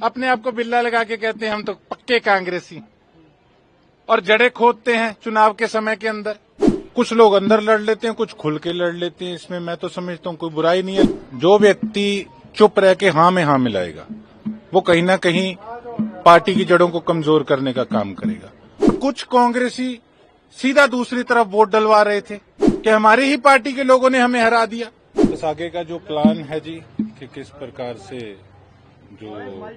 अपने आप को बिल्ला लगा के कहते हैं हम तो पक्के कांग्रेसी, और जड़ें खोदते हैं चुनाव के समय के अंदर। कुछ लोग अंदर लड़ लेते हैं, कुछ खुल के लड़ लेते हैं। इसमें मैं तो समझता हूँ कोई बुराई नहीं है। जो व्यक्ति चुप रह के हाँ में हाँ मिलाएगा वो कहीं ना कहीं पार्टी की जड़ों को कमजोर करने का काम करेगा। कुछ कांग्रेसी सीधा दूसरी तरफ वोट डलवा रहे थे कि हमारी ही पार्टी के लोगों ने हमें हरा दिया। बस आगे का जो प्लान है जी कि किस प्रकार से जो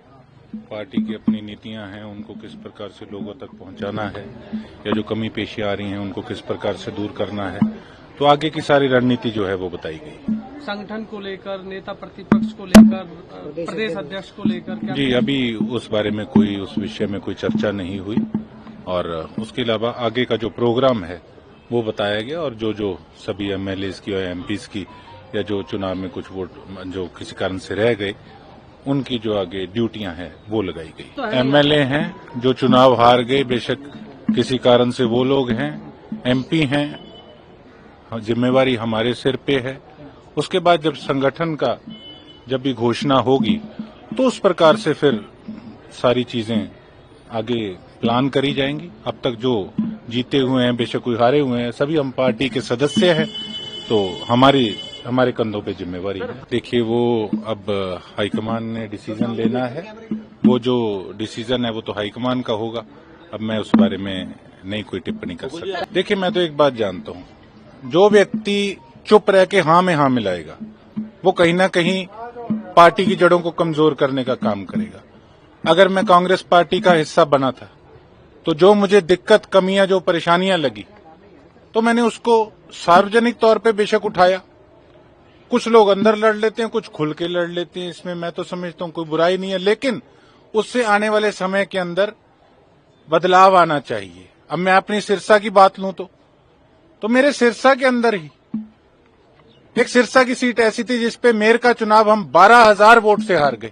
पार्टी की अपनी नीतियां हैं उनको किस प्रकार से लोगों तक पहुंचाना है, या जो कमी पेशी आ रही हैं उनको किस प्रकार से दूर करना है, तो आगे की सारी रणनीति जो है वो बताई गई। संगठन को लेकर, नेता प्रतिपक्ष को लेकर, प्रदेश अध्यक्ष को लेकर क्या जी अभी उस बारे में कोई, उस विषय में कोई चर्चा नहीं हुई, और उसके अलावा आगे का जो प्रोग्राम है वो बताया गया, और जो सभी एमएलएस की और एमपीज की या जो चुनाव में कुछ वोट जो किसी कारण से रह गए उनकी जो आगे ड्यूटियां हैं वो लगाई गई। तो एमएलए हैं जो चुनाव हार गए, बेशक किसी कारण से वो लोग हैं, एमपी हैं, जिम्मेवारी हमारे सिर पे है। उसके बाद जब संगठन का जब भी घोषणा होगी तो उस प्रकार से फिर सारी चीजें आगे प्लान करी जाएंगी। अब तक जो जीते हुए हैं, बेशक कोई हारे हुए हैं, सभी हम पार्टी के सदस्य हैं, तो हमारे कंधों पे जिम्मेवारी है। देखिए वो अब हाईकमान ने डिसीजन लेना है, वो जो डिसीजन है वो तो हाईकमान का होगा। अब मैं उस बारे में नहीं कोई टिप्पणी कर सकता। देखिए मैं तो एक बात जानता हूँ, जो व्यक्ति चुप रह के हाँ में हाँ मिलाएगा वो कहीं ना कहीं पार्टी की जड़ों को कमजोर करने का काम करेगा। अगर मैं कांग्रेस पार्टी का हिस्सा बना था तो जो मुझे दिक्कत, कमियां, जो परेशानियां लगी तो मैंने उसको सार्वजनिक तौर पे बेशक उठाया। कुछ लोग अंदर लड़ लेते हैं, कुछ खुल के लड़ लेते हैं। इसमें मैं तो समझता हूँ कोई बुराई नहीं है, लेकिन उससे आने वाले समय के अंदर बदलाव आना चाहिए। अब मैं अपनी सिरसा की बात लूं तो मेरे सिरसा के अंदर ही एक सिरसा की सीट ऐसी थी जिसपे मेयर का चुनाव हम 12,000 वोट से हार गए।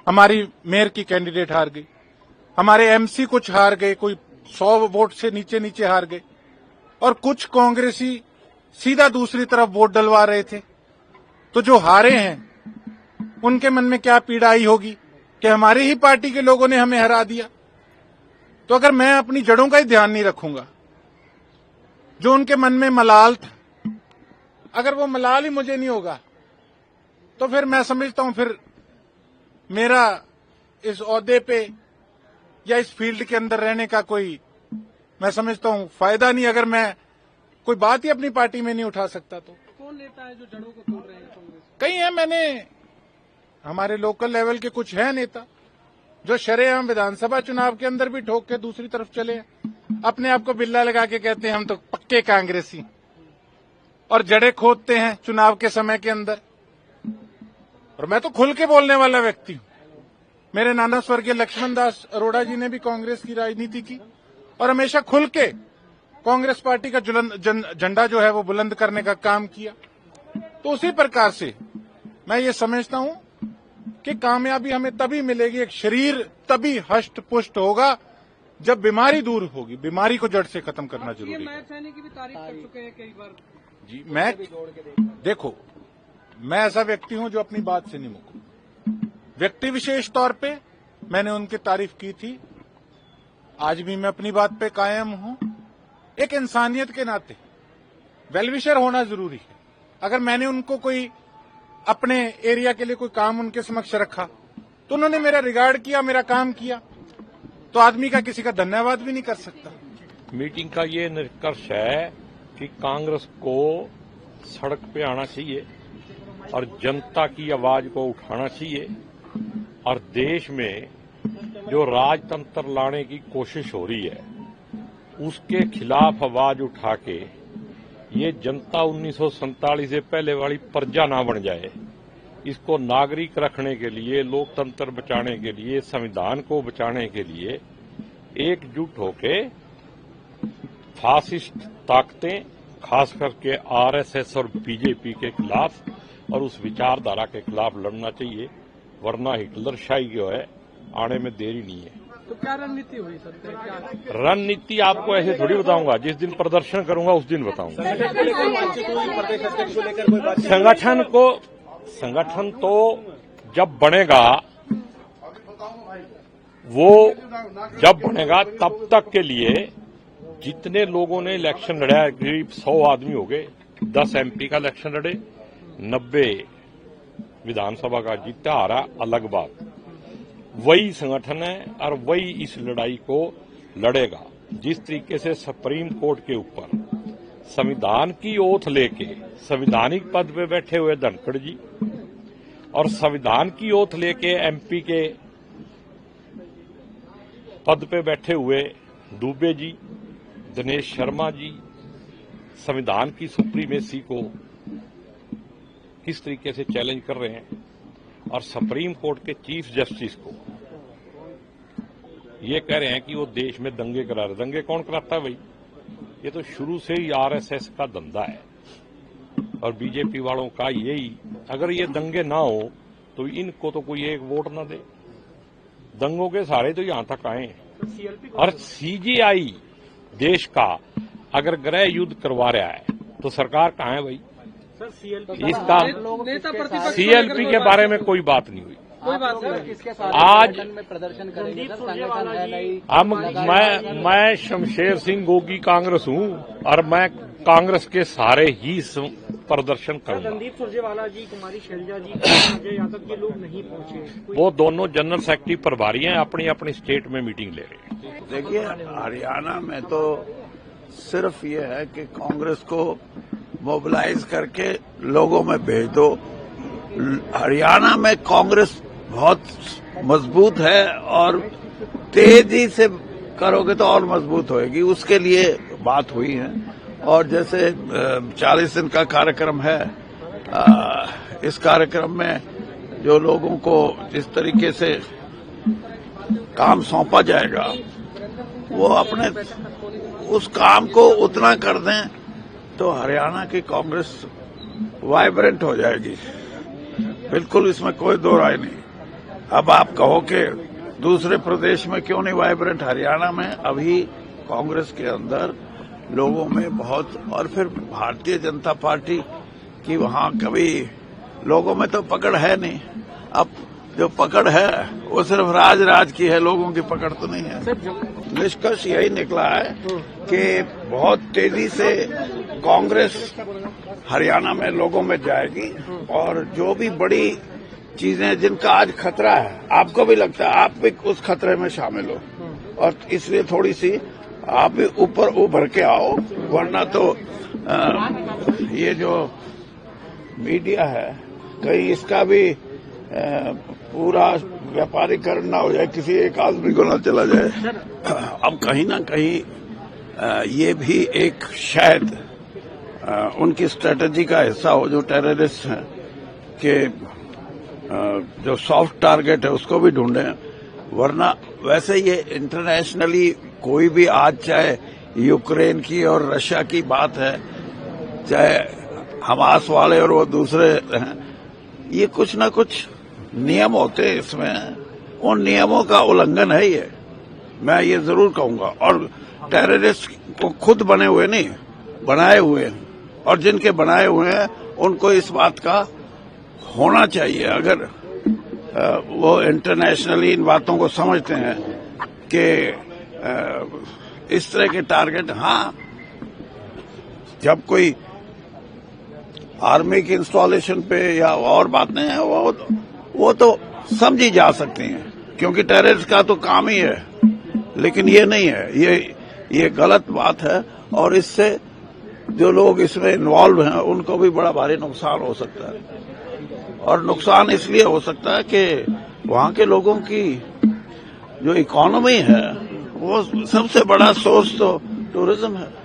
हमारी मेयर की कैंडिडेट हार गई, हमारे एमसी कुछ हार गए, कोई 100 वोट से नीचे हार गए, और कुछ कांग्रेसी सीधा दूसरी तरफ वोट डलवा रहे थे। तो जो हारे हैं उनके मन में क्या पीड़ा आई होगी कि हमारी ही पार्टी के लोगों ने हमें हरा दिया। तो अगर मैं अपनी जड़ों का ही ध्यान नहीं रखूंगा, जो उनके मन में मलाल था, अगर वो मलाल ही मुझे नहीं होगा तो फिर मैं समझता हूं फिर मेरा इस ओहदे पे या इस फील्ड के अंदर रहने का कोई, मैं समझता हूं फायदा नहीं। अगर मैं कोई बात ही अपनी पार्टी में नहीं उठा सकता तो कौन नेता है जो जड़ों को तोड़ रहे हैं कांग्रेस? कई है, मैंने हमारे लोकल लेवल के कुछ है नेता जो शरेआम विधानसभा चुनाव के अंदर भी ठोक के दूसरी तरफ चले हैं। अपने आप को बिल्ला लगा के कहते हैं हम तो पक्के कांग्रेसी, और जड़ें खोदते हैं चुनाव के समय के अंदर। और मैं तो खुल के बोलने वाला व्यक्ति हूं। मेरे नाना स्वर्गीय लक्ष्मण दास अरोड़ा जी ने भी कांग्रेस की राजनीति की और हमेशा खुल के कांग्रेस पार्टी का झंडा जो है वो बुलंद करने का काम किया। तो उसी प्रकार से मैं ये समझता हूं कि कामयाबी हमें तभी मिलेगी, एक शरीर तभी हष्ट पुष्ट होगा जब बीमारी दूर होगी। बीमारी को जड़ से खत्म करना जरूरी है। मैच सैनी की भी तारीफ कर चुके हैं कई बार। जी मैच, देखो मैं ऐसा व्यक्ति हूं जो अपनी बात से नहीं मुकरूं। व्यक्ति विशेष तौर पे मैंने उनकी तारीफ की थी, आज भी मैं अपनी बात पे कायम हूं। एक इंसानियत के नाते वेलविशर होना जरूरी है। अगर मैंने उनको कोई अपने एरिया के लिए कोई काम उनके समक्ष रखा तो उन्होंने मेरा रिगार्ड किया, मेरा काम किया, तो आदमी का किसी का धन्यवाद भी नहीं कर सकता। मीटिंग का ये निष्कर्ष है कि कांग्रेस को सड़क पे आना चाहिए और जनता की आवाज को उठाना चाहिए, और देश में जो राजतंत्र लाने की कोशिश हो रही है उसके खिलाफ आवाज उठा के ये जनता 1947 से पहले वाली प्रजा ना बन जाए, इसको नागरिक रखने के लिए, लोकतंत्र बचाने के लिए, संविधान को बचाने के लिए एकजुट होके फासिस्ट ताकतें, खास करके आरएसएस और बीजेपी के खिलाफ और उस विचारधारा के खिलाफ लड़ना चाहिए, वरना हिटलरशाही जो है आने में देरी नहीं है। तो क्या रणनीति हुई सर? क्या रणनीति आपको ऐसे थोड़ी बताऊंगा, जिस दिन प्रदर्शन करूंगा उस दिन बताऊंगा। संगठन तो जब बनेगा वो जब बनेगा तब तक के लिए जितने लोगों ने इलेक्शन लड़ा है, करीब 100 आदमी हो गए, 10 MP का इलेक्शन लड़े, 90 विधानसभा का जीता हारा अलग बात, वही संगठन है और वही इस लड़ाई को लड़ेगा। जिस तरीके से सुप्रीम कोर्ट के ऊपर संविधान की ओथ लेके संवैधानिक पद पे बैठे हुए धनखड़ जी और संविधान की ओथ लेके MP के पद पे बैठे हुए दुबे जी, दिनेश शर्मा जी संविधान की सुप्रीमेसी को किस तरीके से चैलेंज कर रहे हैं और सुप्रीम कोर्ट के चीफ जस्टिस को ये कह रहे हैं कि वो देश में दंगे करा रहे। दंगे कौन कराता है भाई? ये तो शुरू से ही RSS का धंधा है और बीजेपी वालों का यही। अगर ये दंगे ना हो तो इनको तो कोई एक वोट ना दे। दंगों के सहारे तो यहां तक आए हैं। और CGI देश का अगर गृह युद्ध करवा रहा है तो सरकार कहां है भाई? इसका CLP के बारे में कोई बात नहीं हुई। आज प्रदर्शन करेंगे मैं शमशेर सिंह गोगी कांग्रेस हूं और मैं कांग्रेस के सारे ही प्रदर्शन करूंगा। रणदीप सुरजेवाला जी, कुमारी शैलजा जी, संजय यादव के लोग नहीं पहुंचे। वो दोनों जनरल सेक्रेटरी प्रभारी हैं, अपनी अपनी स्टेट में मीटिंग ले रहे हैं। देखिए, हरियाणा में तो सिर्फ ये है कि कांग्रेस को मोबिलाइज करके लोगों में भेज दो। हरियाणा में कांग्रेस बहुत मजबूत है और तेजी से करोगे तो और मजबूत होएगी। उसके लिए बात हुई है और जैसे 40 दिन का कार्यक्रम है, इस कार्यक्रम में जो लोगों को जिस तरीके से काम सौंपा जाएगा वो अपने उस काम को उतना कर दें तो हरियाणा की कांग्रेस वाइब्रेंट हो जाएगी। बिल्कुल, इसमें कोई दो राय नहीं। अब आप कहो कि दूसरे प्रदेश में क्यों नहीं वाइब्रेंट, हरियाणा में अभी कांग्रेस के अंदर लोगों में बहुत, और फिर भारतीय जनता पार्टी की वहां कभी लोगों में तो पकड़ है नहीं। अब जो पकड़ है वो सिर्फ राज की है, लोगों की पकड़ तो नहीं है। निष्कर्ष यही निकला है कि बहुत तेजी से कांग्रेस हरियाणा में लोगों में जाएगी और जो भी बड़ी चीजें जिनका आज खतरा है, आपको भी लगता है, आप भी उस खतरे में शामिल हो और इसलिए थोड़ी सी आप भी ऊपर उभर के आओ, वरना तो ये जो मीडिया है कहीं इसका भी पूरा व्यापारीकरण ना हो जाए, किसी एक आदमी को ना चला जाए। अब कहीं ना कहीं ये भी एक शायद उनकी स्ट्रेटजी का हिस्सा हो, जो टेररिस्ट हैं, कि जो सॉफ्ट टारगेट है उसको भी ढूंढे। वरना वैसे ये इंटरनेशनली कोई भी आज, चाहे यूक्रेन की और रशिया की बात है, चाहे हमास वाले और वो दूसरे हैं, ये कुछ ना कुछ नियम होते हैं इसमें, उन नियमों का उल्लंघन है ये, मैं ये जरूर कहूंगा। और टेररिस्ट को खुद बने हुए नहीं, बनाए हुए हैं, और जिनके बनाए हुए हैं उनको इस बात का होना चाहिए, अगर वो इंटरनेशनली इन बातों को समझते हैं कि इस तरह के टारगेट, हाँ, जब कोई आर्मी की इंस्टॉलेशन पे या और बातें हैं वो तो समझी जा सकती हैं, क्योंकि टेररिस्ट का तो काम ही है, लेकिन ये नहीं है, ये गलत बात है और इससे जो लोग इसमें इन्वॉल्व हैं उनको भी बड़ा भारी नुकसान हो सकता है। और नुकसान इसलिए हो सकता है कि वहां के लोगों की जो इकोनॉमी है वो सबसे बड़ा सोर्स तो टूरिज्म है।